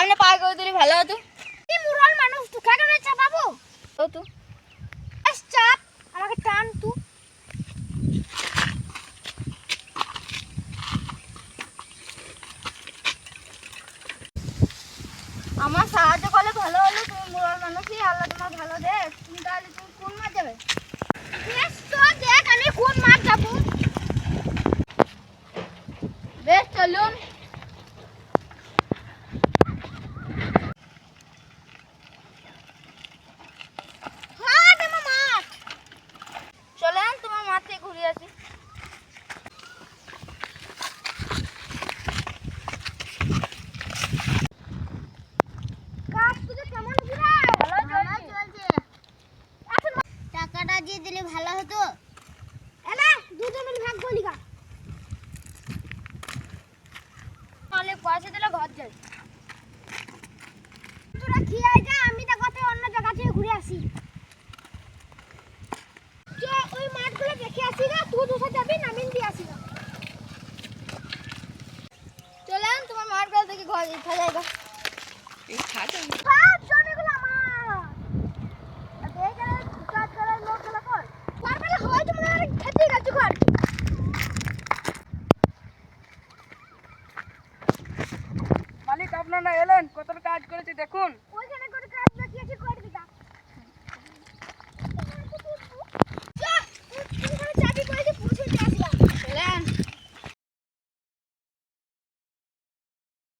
সামনে পার করে দিলে ভালো হতো। কি মুরাল মানুষ তুই কেন রে চাপাবো ও তো চাপ আমাকে টান তুই। আমার সাহায্য করলে ভালো হলো, তুমি মোড়াল মানুষই, আল্লাহ তোমার ভালো দেখ। তুমি তাহলে তুমি কোন মাছ যাবে? বেশ তো দেখ আমি কোন মাঠ যাবো। বেশ চলুন। মাঠ আমার মাঠ। চলেন তোমার মাঠ থেকে ঘুরে আসি। কাজ তুই কেমন ঘুরে? ভালো চলছে। এখন টাকাটা দিয়ে দিলে ভালো হতো। এলা দুজন মিলে ভাগ করলি গা। তাহলে পয়সা দিলে ঘর যাই। তোরা খেয়ে যা, আমি তো কত অন্য জায়গা থেকে ঘুরে আসি। যে ওই মাঠগুলো দেখে আসি না, তুই দুটো যাবি নামিন দিয়ে আসি না। চলেন তোমার মাঠ গেল থেকে ঘর ইচ্ছা যাইবা। সব জমিগুলো আমার। আর এইখানে কাজ করার লোকগুলো কর। পারবেলা হয় তোমরা খেতে গেছো ঘর। মালিক আপনারা এলেন, কত কাজ করেছি দেখুন। ওইখানে করে